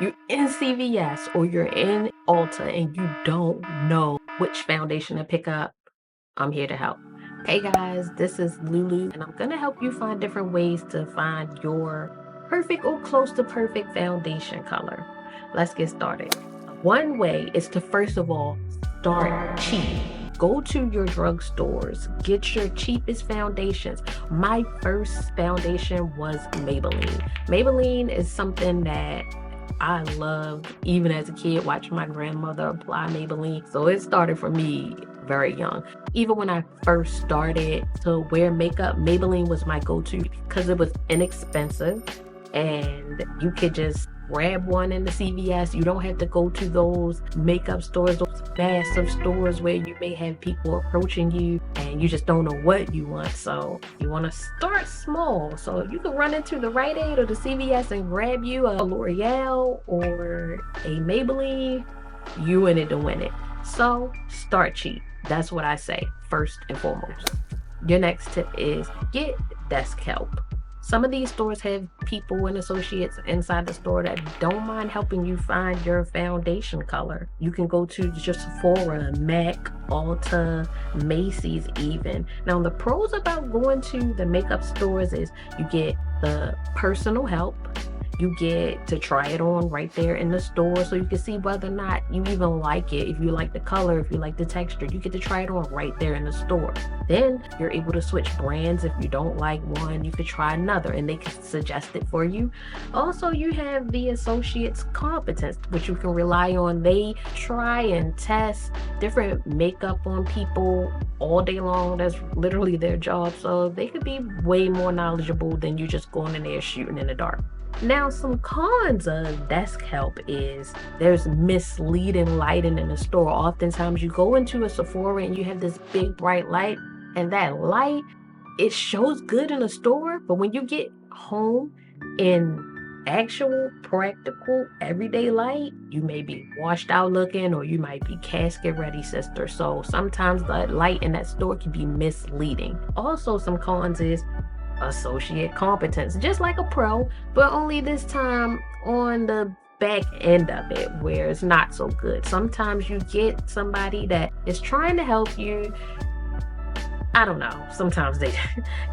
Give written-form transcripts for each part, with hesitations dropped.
you're in CVS or you're in Ulta and you don't know which foundation to pick up, I'm here to help. Hey guys, this is Lulu, and I'm gonna help you find different ways to find your perfect or close to perfect foundation color. Let's get started. One way is to first of all start cheap. Go to your drugstores, get your cheapest foundations. My first foundation was Maybelline. Maybelline is something that I loved even as a kid, watching my grandmother apply Maybelline. So it started for me very young. Even when I first started to wear makeup, Maybelline was my go-to because it was inexpensive and you could just grab one in the CVS. You don't have to go to those makeup stores, those massive stores where you may have people approaching you and you just don't know what you want. So you want to start small. So you can run into the Rite Aid or the CVS and grab you a L'Oreal or a Maybelline. You in it to win it. So start cheap. That's what I say first and foremost. Your next tip is get desk help. Some of these stores have people and associates inside the store that don't mind helping you find your foundation color. You can go to just Sephora, MAC, Ulta, Macy's even. Now, the pros about going to the makeup stores is you get the personal help. You get to try it on right there in the store so you can see whether or not you even like it. If you like the color, if you like the texture, you get to try it on right there in the store. Then you're able to switch brands. If you don't like one, you could try another and they can suggest it for you. Also, you have the associate's competence, which you can rely on. They try and test different makeup on people all day long. That's literally their job. So they could be way more knowledgeable than you just going in there shooting in the dark. Now, some cons of desk help is there's misleading lighting in the store. Oftentimes you go into a Sephora and you have this big bright light, and that light, it shows good in the store, but when you get home in actual practical everyday light, you may be washed out looking or you might be casket ready, sister. So sometimes the light in that store can be misleading. Also, some cons is associate competence, just like a pro, but only this time on the back end of it where it's not so good. Sometimes you get somebody that is trying to help you. I don't know. Sometimes they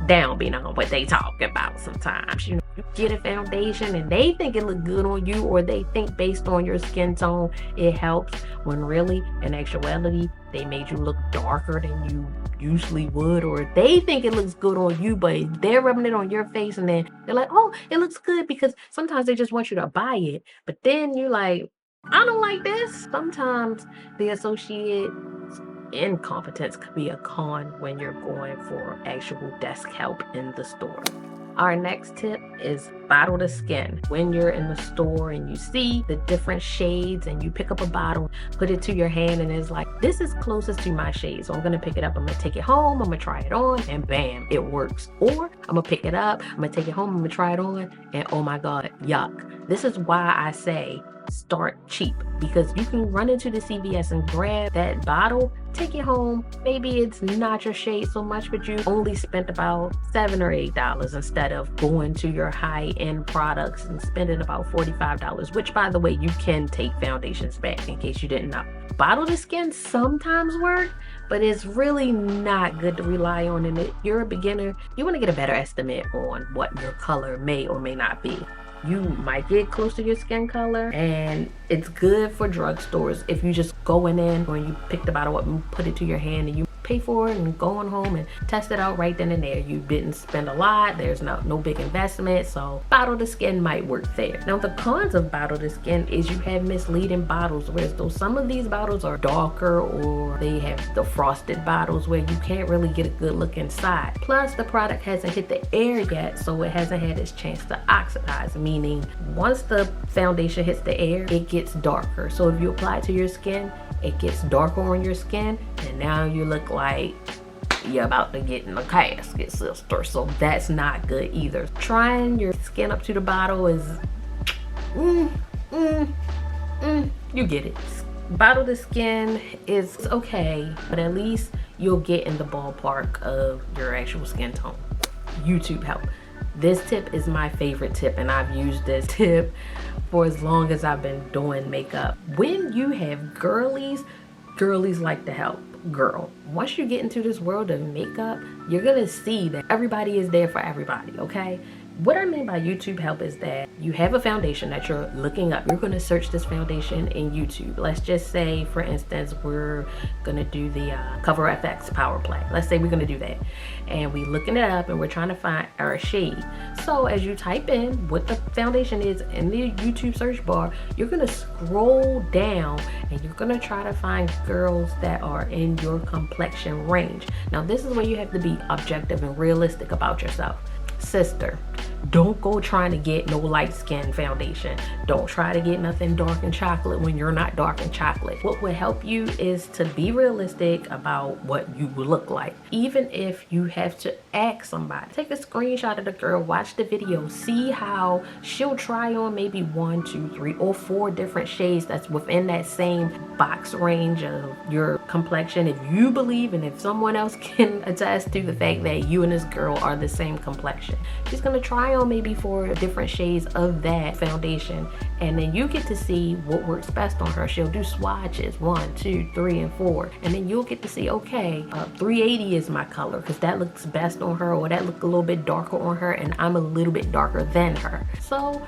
don't be knowing what they talking about. Sometimes you get a foundation and they think it look good on you, or they think based on your skin tone it helps, when really in actuality they made you look darker than you usually would, or they think it looks good on you but they're rubbing it on your face and then they're like, oh, it looks good, because sometimes they just want you to buy it, but then you're like, I don't like this. Sometimes the associate incompetence could be a con when you're going for actual desk help in the store. Our next tip is bottle the skin. When you're in the store and you see the different shades and you pick up a bottle, put it to your hand and it's like, this is closest to my shade. So I'm gonna pick it up, I'm gonna take it home, I'm gonna try it on, and bam, it works. Or I'm gonna pick it up, I'm gonna take it home, I'm gonna try it on, and oh my God, yuck. This is why I say start cheap, because you can run into the CVS and grab that bottle, take it home. Maybe it's not your shade so much, but you only spent about $7 or $8 instead of going to your high-end products and spending about $45, which, by the way, you can take foundations back in case you didn't know. Bottle the skin sometimes work, but it's really not good to rely on. And if you're a beginner, you want to get a better estimate on what your color may or may not be. You might get close to your skin color, and it's good for drugstores if you just going in when you pick the bottle up and put it to your hand and you pay for it and going home and test it out right then and there. You didn't spend a lot, there's no big investment, so bottle the skin might work there. Now, the cons of bottle the skin is you have misleading bottles, whereas though some of these bottles are darker, or they have the frosted bottles where you can't really get a good look inside. Plus, the product hasn't hit the air yet, so it hasn't had its chance to oxidize, meaning once the foundation hits the air, it gets darker. So if you apply it to your skin, it gets darker on your skin, and now you look like you're about to get in a casket, sister. So that's not good either. Trying your skin up to the bottle is you get it. Bottle the skin is okay, but at least you'll get in the ballpark of your actual skin tone. YouTube help. This tip is my favorite tip, and I've used this tip for as long as I've been doing makeup. When you have girlies like to help. Girl, once you get into this world of makeup, you're gonna see that everybody is there for everybody, okay? What I mean by YouTube help is that you have a foundation that you're looking up. You're going to search this foundation in YouTube. Let's just say, for instance, we're going to do the Cover FX Power Play. Let's say we're going to do that. And we're looking it up and we're trying to find our shade. So as you type in what the foundation is in the YouTube search bar, you're going to scroll down and you're going to try to find girls that are in your complexion range. Now, this is where you have to be objective and realistic about yourself. Sister, don't go trying to get no light skin foundation. Don't try to get nothing dark and chocolate when you're not dark and chocolate. What would help you is to be realistic about what you will look like. Even if you have to ask somebody, take a screenshot of the girl, watch the video, see how she'll try on maybe 1, 2, 3, or 4 different shades that's within that same box range of your complexion. If you believe and if someone else can attest to the fact that you and this girl are the same complexion, she's gonna try on maybe 4 different shades of that foundation, and then you get to see what works best on her. She'll do swatches 1, 2, 3, and 4, and then you'll get to see, okay, 380 is my color because that looks best on her, or that look a little bit darker on her, and I'm a little bit darker than her. So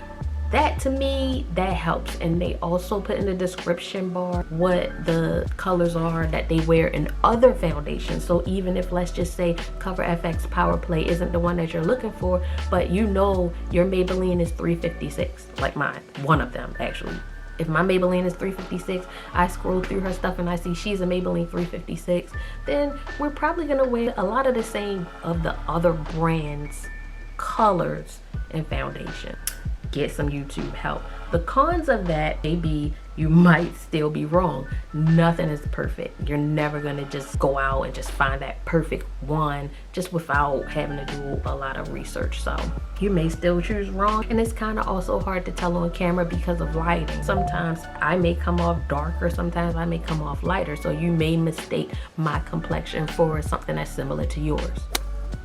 that, to me, that helps. And they also put in the description bar what the colors are that they wear in other foundations. So even if, let's just say, Cover FX Power Play isn't the one that you're looking for, but you know your Maybelline is 356, like mine, one of them actually. If my Maybelline is 356, I scroll through her stuff and I see she's a Maybelline 356, then we're probably gonna wear a lot of the same of the other brands' colors and foundation. Get some YouTube help. The cons of that may be you might still be wrong. Nothing is perfect. You're never gonna just go out and just find that perfect one just without having to do a lot of research. So you may still choose wrong, and it's kind of also hard to tell on camera because of lighting. Sometimes I may come off darker, sometimes I may come off lighter, so you may mistake my complexion for something that's similar to yours.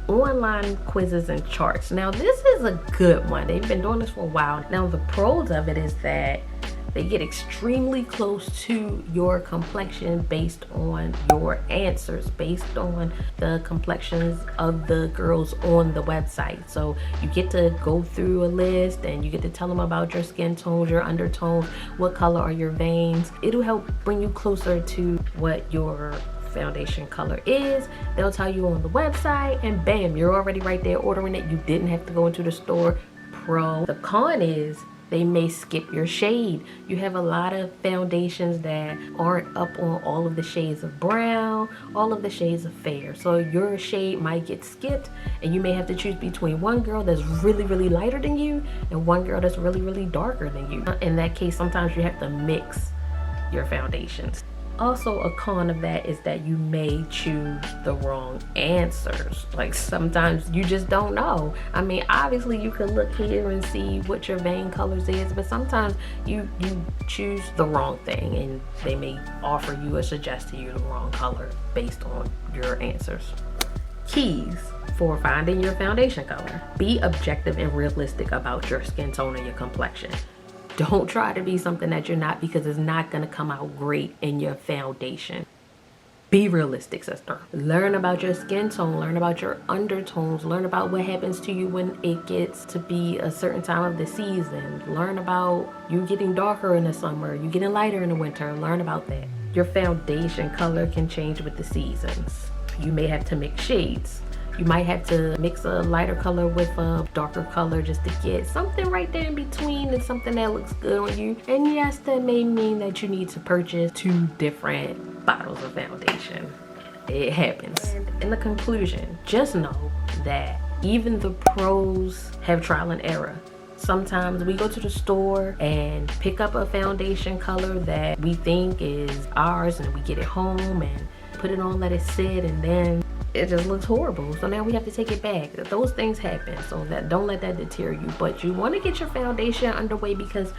Online quizzes and charts. Now this is a good one. They've been doing this for a while. Now the pros of it is that they get extremely close to your complexion based on your answers, based on the complexions of the girls on the website. So you get to go through a list and you get to tell them about your skin tones, your undertones, what color are your veins. It'll help bring you closer to what your foundation color is. They'll tell you on the website, and bam, you're already right there ordering it. You didn't have to go into the store. Pro. The con is they may skip your shade. You have a lot of foundations that aren't up on all of the shades of brown, all of the shades of fair. So your shade might get skipped, and you may have to choose between one girl that's really, really lighter than you and one girl that's really, really darker than you. In that case, sometimes you have to mix your foundations. Also, a con of that is that you may choose the wrong answers. Like sometimes you just don't know. I mean, obviously you can look here and see what your vein colors is, but sometimes you choose the wrong thing and they may offer you or suggest to you the wrong color based on your answers. Keys for finding your foundation color. Be objective and realistic about your skin tone and your complexion. Don't try to be something that you're not, because it's not going to come out great in your foundation. Be realistic, sister. Learn about your skin tone, learn about your undertones, learn about what happens to you when it gets to be a certain time of the season. Learn about you getting darker in the summer, you getting lighter in the winter. Learn about that. Your foundation color can change with the seasons. You may have to mix shades. You might have to mix a lighter color with a darker color just to get something right there in between and something that looks good on you. And yes, that may mean that you need to purchase 2 different bottles of foundation. It happens. And in the conclusion, just know that even the pros have trial and error. Sometimes we go to the store and pick up a foundation color that we think is ours, and we get it home and put it on, let it sit, and then it just looks horrible. So now we have to take it back. Those things happen, so that don't let that deter you. But you want to get your foundation underway, because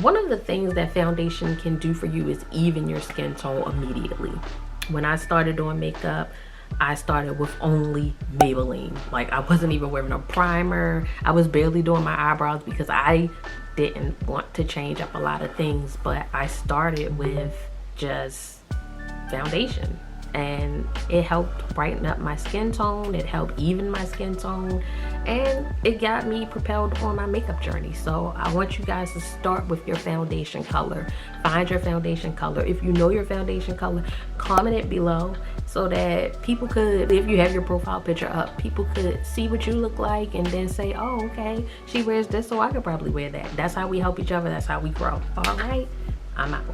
one of the things that foundation can do for you is even your skin tone immediately. When I started doing makeup, I started with only Maybelline. Like I wasn't even wearing a primer. I was barely doing my eyebrows because I didn't want to change up a lot of things, but I started with just foundation, and it helped brighten up my skin tone, it helped even my skin tone, and it got me propelled on my makeup journey. So I want you guys to start with your foundation color. Find your foundation color. If you know your foundation color, comment it below so that people could, if you have your profile picture up, people could see what you look like and then say, oh, okay, she wears this, so I could probably wear that. That's how we help each other. That's how we grow. All right, I'm out.